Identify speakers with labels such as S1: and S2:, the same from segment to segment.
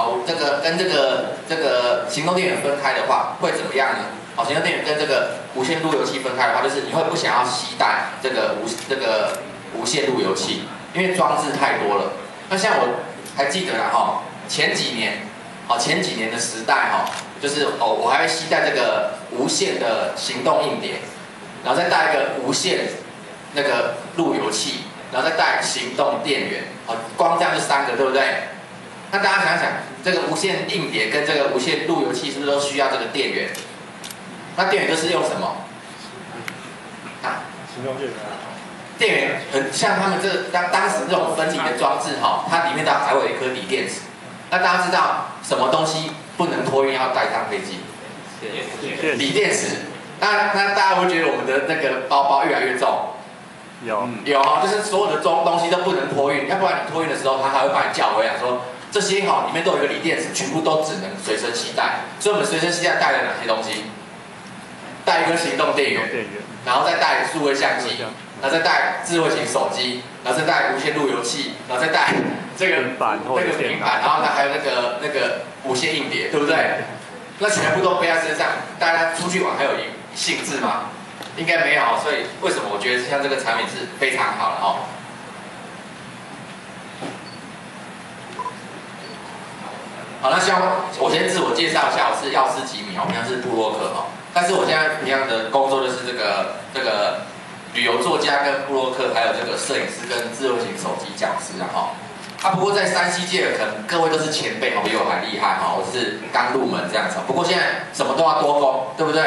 S1: 哦，这个跟这个行动电源分开的话，会怎么样呢？哦，行动电源跟这个无线路由器分开的话，就是你会不想要携带这个无线路由器，因为装置太多了。那像我还记得啦哈，前几年的时代哈，就是我还会携带这个无线的行动硬碟，然后再带一个无线那个路由器，然后再带行动电源，哦，光这样就3个，对不对？那大家想想，这个无线硬碟跟这个无线路由器是不是都需要这个电源？那电源就是用什么？啊，
S2: 行动电源。
S1: 电源很像他们当时这种分离的装置哈，它里面还会有一颗锂电池。那大家知道什么东西不能托运要带上飞机？锂电池。那大家会觉得我们的那个包包越来越重？有，就是所有的东西都不能托运，要不然你托运的时候，他还会把你叫回来说，这些里面都有一个锂电池，全部都只能随身携带。所以我们随身携带带了哪些东西？带一个行动电源，然后再带数位相机，然后再带智慧型手机，然后再带无线路由器，然后再带这个平板，然后还有那个无线硬碟，对不对？那全部都背在身上，大家出去玩还有兴致吗？应该没有，所以为什么我觉得像这个产品是非常好的哦？好，那我先自我介绍一下，我是药师吉米，我平常是部落客哈，但是我现在平常的工作就是这个旅游作家跟部落客，还有这个摄影师跟智慧型手机讲师啊哈。不过在3C界可能各位都是前辈，比我还厉害哈，我是刚入门这样子。不过现在什么都要多工，对不对？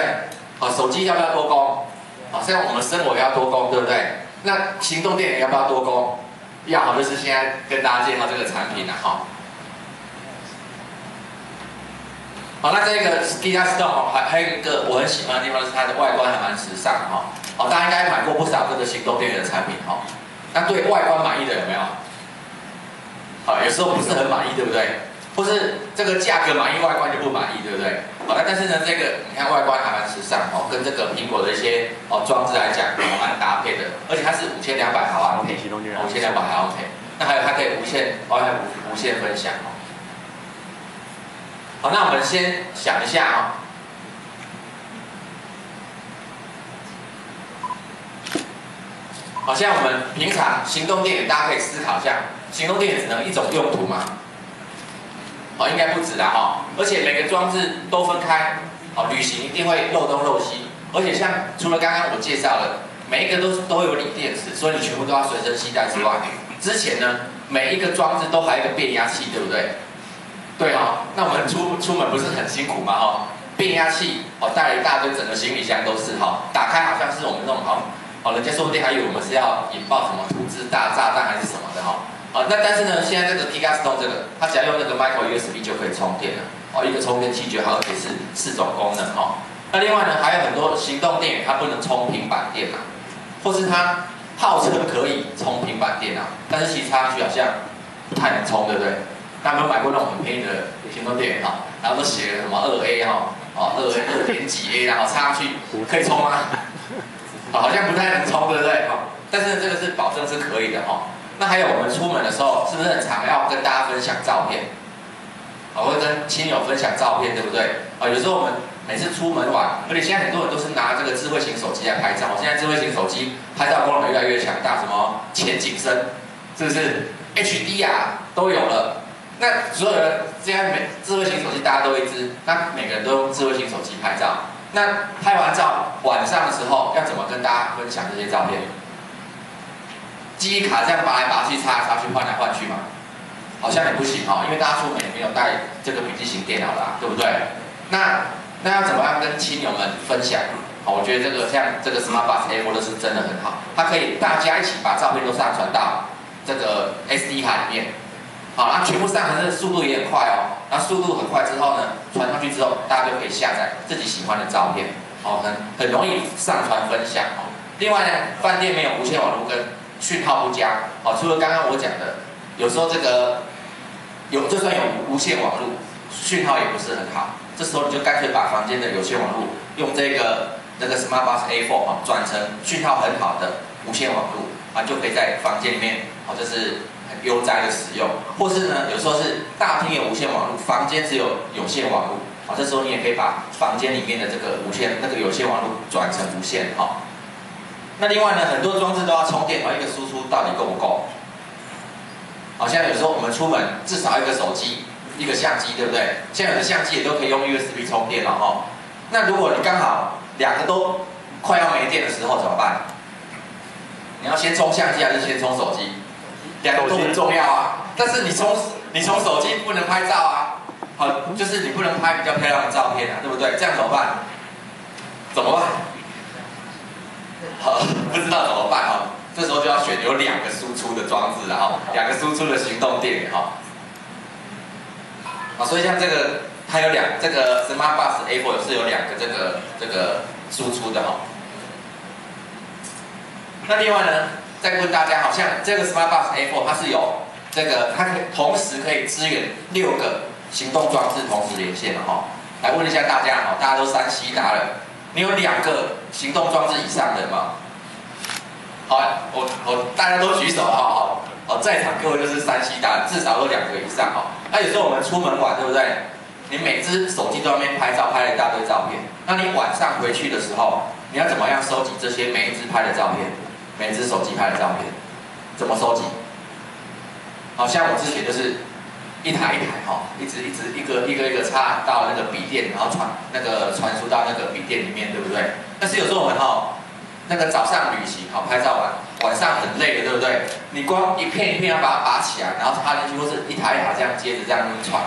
S1: 好，手机要不要多工？好，像我们生活也要多工，对不对？那行动电源要不要多工？要，好，就是现在跟大家介绍这个产品了哈。好，那这个 Skydance 还有一个我很喜欢的地方是它的外观还蛮时尚哈。好，大家应该买过不少这个行动电源的产品哈。那对外观满意的有没有？好，有时候不是很满意，对不对？或是这个价格满意，外观就不满意，对不对？好，但是呢，这个你看外观还蛮时尚哦，跟这个苹果的一些装置来讲，蛮搭配的。而且它是5200毫安培，5200毫安培。那还有它可以无线分享哦。好，那我们先想一下哦。好，像我们平常行动电源，大家可以思考一下，行动电源只能一种用途吗？好，应该不止啦哈。而且每个装置都分开，好，旅行一定会漏东漏西。而且像除了刚刚我介绍的，每一个都有锂电池，所以你全部都要随身携带之外，之前呢，每一个装置都还有一个变压器，对不对？对哈，那我们出门不是很辛苦吗？哈，变压器带了一大堆，整个行李箱都是哈，打开好像是我们那种人家说不定还以为我们是要引爆什么土制大炸弹还是什么的哈。那但是呢，现在这个 Gigastone 这个，它只要用那个 Micro USB 就可以充电了。一个充电器就好，而且是4种功能哈。那另外呢，还有很多行动电源它不能充平板电脑，或是它号称可以充平板电脑，但是其实插上去好像不太能充，对不对？大家有没有买过那种很便宜的行动电源哈？然后都写了什么2A 哈，2点几 A， 然后插上去可以充吗？好像不太能充，对不对？但是这个是保证是可以的哈。那还有我们出门的时候，是不是很常要跟大家分享照片？会跟亲友分享照片，对不对？有时候我们每次出门玩，而且现在很多人都是拿这个智慧型手机来拍照。现在智慧型手机拍照功能越来越强大，什么前景深，是不是 HDR 都有了？那所有人现在智慧型手机大家都一支，那每个人都用智慧型手机拍照。那拍完照晚上的时候要怎么跟大家分享这些照片？记忆卡这样拔来拔去、插来插去、换来换去嘛？好像也不行因为大家出门也没有带这个笔记型电脑啦，对不对？那要怎么样跟亲友们分享？我觉得像这个 Smart Bus A 或者是真的很好，它可以大家一起把照片都上传到这个 SD 卡里面。好，然后全部上传的速度也很快哦。然后速度很快之后呢，传上去之后，大家就可以下载自己喜欢的照片，很容易上传分享哦。另外呢，饭店没有无线网络跟讯号不佳，除了刚刚我讲的，有时候这个就算有无线网络，讯号也不是很好。这时候你就干脆把房间的有线网络用这个Smart Bus A4转成讯号很好的无线网络就可以在房间里面就是很悠哉的使用，或是呢有时候是大厅有无线网络，房间只有有线网络，好，这时候你也可以把房间里面的这个有线网络转成无线，好。那另外呢，很多装置都要充电，一个输出到底够不够？好，像有时候我们出门至少一个手机、一个相机，对不对？现在有的相机也都可以用 USB 充电了哈。那如果你刚好两个都快要没电的时候怎么办？你要先充相机还是先充手机？两个都很重要啊。但是你充手机不能拍照啊，好，就是你不能拍比较漂亮的照片啊，对不对？这样怎么办？怎么办？好，不知道怎么办哈。这时候就要选有两个输出的装置哈，两个输出的行动电源哈。好，所以像这个它有这个 Smart Bus A4 是有两个这个输出的哈。那另外呢，再问大家，好像这个 Smart Bus A4 它是有它可以同时可以支援6个行动装置同时连线的哈。来问一下大家哈，大家都3C达人，你有2个行动装置以上的吗？好，大家都举手好，在场各位就是 3C达人，至少都2个以上哈。那有时候我们出门玩，对不对？你每只手机都在那边拍照，拍了一大堆照片。那你晚上回去的时候，你要怎么样收集这些每一只拍的照片？每一只手机拍的照片，怎么收集？好像我之前就是一台哈，一个插到那个笔电，然后传输到那个笔电里面，对不对？但是有时候我们那个早上旅行拍照完，晚上很累的，对不对？你光一片一片要把它拔起来，然后插进去，或是一台这样接着这样传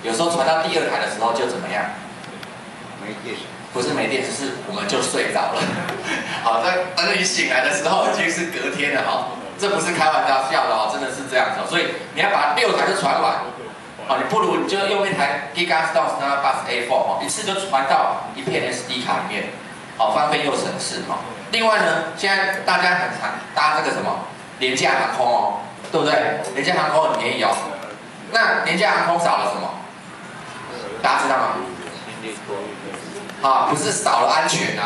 S1: 有时候传到第2台的时候就怎么样？没电。不是没电，只是我们就睡着了。好，等你醒来的时候已经是隔天了哈，这不是开玩笑的真的是这样子。所以你要把6台都传完，你不如你就用一台 Gigastone Smart Bus A4 一次就传到一片 SD 卡里面，好方便又省事另外呢，现在大家很常搭这个什么廉价航空对不对？廉价航空很便宜那廉价航空少了什么？大家知道吗？不是少了安全对，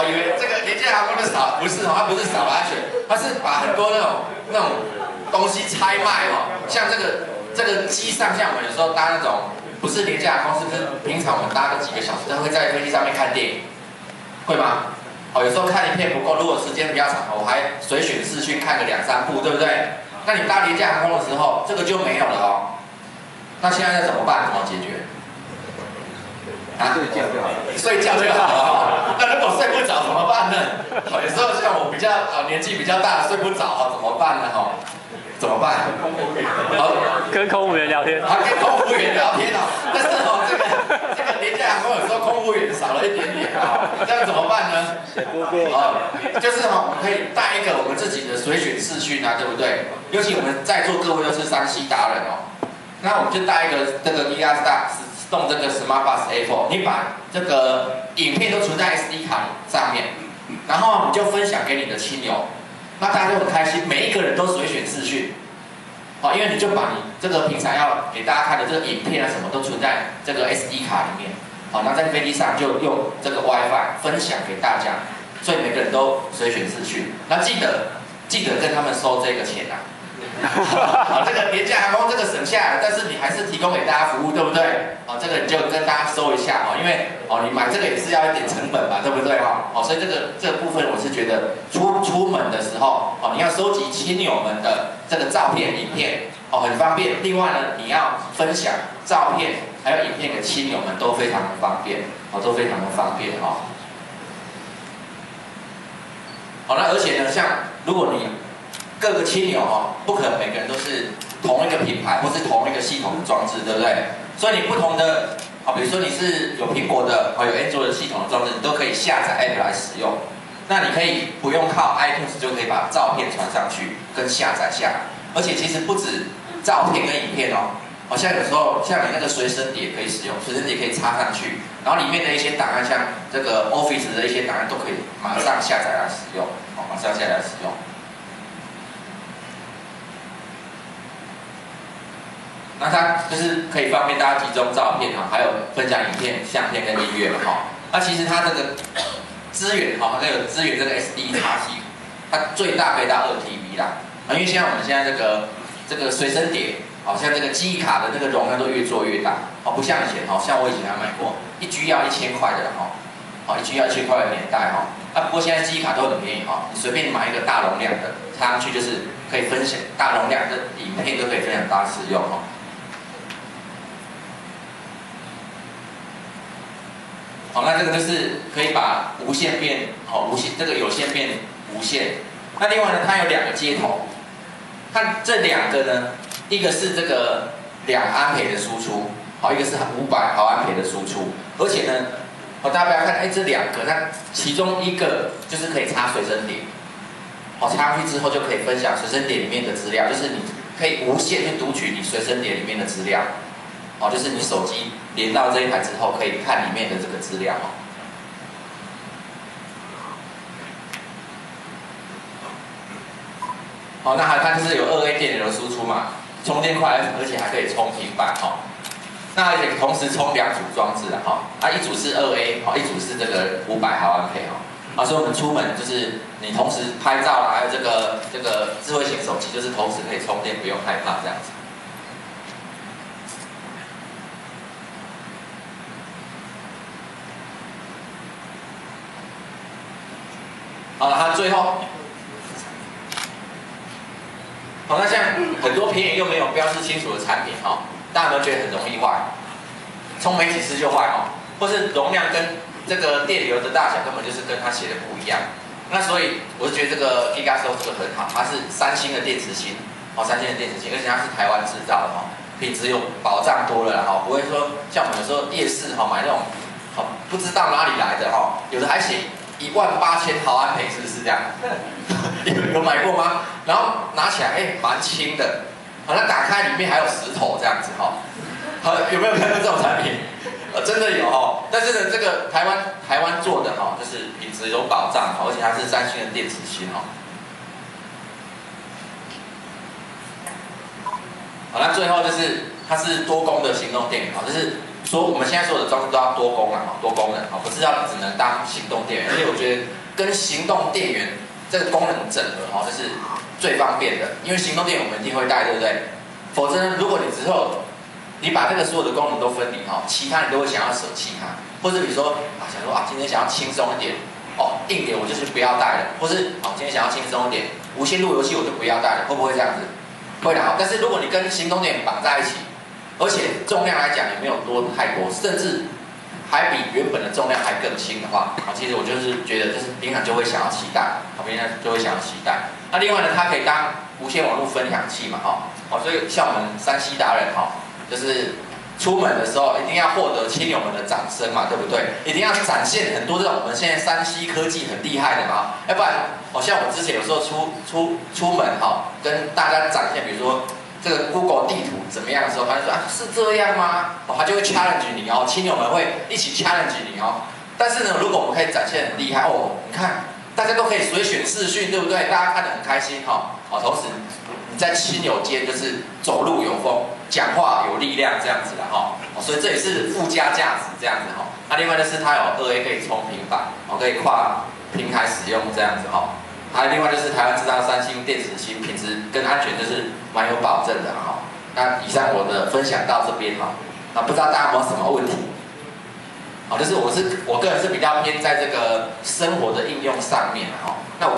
S1: 以为这个廉价航空就少，不是它不是少了安全，它是把很多那种东西拆卖像这个机上，像我们有时候搭那种不是廉价航空，是不是平常我们搭个几个小时，它会在飞机上面看电影，会吗？有时候看一片不够，如果时间比较长，我还随选视讯看个2、3部，对不对？那你搭廉价航空的时候，这个就没有了那现在怎么办？怎么解决？睡觉就好了那如果睡不着怎么办呢？有时候像我年纪比较大，睡不着怎么办呢？怎么办？
S2: 跟空服员聊天。
S1: 跟空服员聊天但是这个廉价航空有时候空服员少了一点点这样怎么办呢？就是我们可以带一个我们自己的随选视讯对不对？尤其我们在座各位都是3C达人那我们就带一个这个 Gigastone 动这个 Smart Bus A4， 你把这个影片都存在 SD 卡上面，然后你就分享给你的亲友，那大家就很开心，每一个人都随选视讯，因为你就把你这个平常要给大家看的这个影片什么都存在这个 SD 卡里面，那在飞机上就用这个 WiFi 分享给大家，所以每个人都随选视讯，那记得跟他们收这个钱这个廉价航空这个省下来，但是你还是提供给大家服务，对不对？这个你就跟大家收一下因为你买这个也是要一点成本嘛，对不对所以这个部分我是觉得出门的时候你要收集亲友们的这个照片、影片很方便。另外呢，你要分享照片还有影片给亲友们都非常的方便都非常的方便那而且呢，像如果你各个亲友不可能每个人都是同一个品牌或是同一个系统的装置，对不对？所以你不同的比如说你是有苹果的有 Android 的系统的装置，你都可以下载 App 来使用。那你可以不用靠 iTunes 就可以把照片传上去跟下载下来，而且其实不止照片跟影片像有时候像你那个随身碟可以使用，随身碟可以插上去，然后里面的一些档案，像这个 Office 的一些档案都可以马上下载来使用，马上下载来使用。那它就是可以方便大家集中照片还有分享影片、相片跟音乐那其实它这个资源它有支援这个 SD 插吸，它最大可以到2TB 啦。因为现在我们现在这个随身碟，好像这个记忆卡的那个容量都越做越大，不像以前，像我以前还买过1G 要1000块的1G 要1000块的年代不过现在记忆卡都很便宜你随便买一个大容量的插上去就是可以分享大容量的影片都可以分享大家使用那这个就是可以把无线变这个有线变无线。那另外呢，它有2个接头，看这2个呢，一个是这个2安培的输出，一个是500毫安培的输出，而且呢，大家不要看，这2个，那其中一个就是可以插随身碟，插上去之后就可以分享随身碟里面的资料，就是你可以无线去读取你随身碟里面的资料，就是你手机连到这一台之后，可以看里面的这个资料那还看就是有2A 电流的输出嘛，充电快，而且还可以充平板那而且同时充2组装置一组是2A 一组是这个500毫安培所以我们出门就是你同时拍照还有这个智慧型手机，就是同时可以充电，不用害怕这样子。它最后，那像很多便宜又没有标示清楚的产品大家有没有觉得很容易坏？充没几次就坏或是容量跟这个电流的大小根本就是跟它写的不一样。那所以我是觉得这个 Gigasoft 这个很好，它是3星的电池芯，3星的电池芯，而且它是台湾制造的品质有保障多了不会说像我们有时候夜市买那种不知道哪里来的有的还写18000毫安培，是不是这样？有买过吗？然后拿起来蛮轻的，那打开里面还有石头这样子有没有看到这种产品？真的有但是呢，这个台湾做的就是品质有保障而且它是3星的电池芯那最后就是它是多功的行动电源就是说我们现在所有的装置都要多功多功能不是要只能当行动电源，而且我觉得跟行动电源这个功能整合这是最方便的，因为行动电源我们一定会带，对不对？否则呢，如果你之后你把这个所有的功能都分离其他你都会想要舍弃它，或者比如说想说今天想要轻松一点硬点我就是不要带了，或是今天想要轻松一点，无线路由器我就不要带了，会不会这样子？会的但是如果你跟行动电源绑在一起，而且重量来讲也没有多太多，甚至还比原本的重量还更轻的话其实我就是觉得就是平常就会想要携带平常就会想要携带。那另外呢，它可以当无线网络分享器嘛所以像我们3C 达人就是出门的时候一定要获得亲友们的掌声嘛，对不对？一定要展现很多这种我们现在3C 科技很厉害的嘛，要不然像我之前有时候出门跟大家展现，比如说这个 Google 地图怎么样的时候，他就说是这样吗？他就会 challenge 你亲友们会一起 challenge 你但是呢，如果我们可以展现很厉害你看大家都可以随选视讯，对不对？大家看得很开心同时你在亲友间就是走路有风，讲话有力量这样子的所以这也是附加价值这样子那另外就是它有2A 可以充平板可以跨平台使用这样子还有另外就是台湾制造3星电池芯，品质跟安全就是蛮有保证的那以上我的分享到这边不知道大家有没有什么问题？就是我个人是比较偏在这个生活的应用上面那我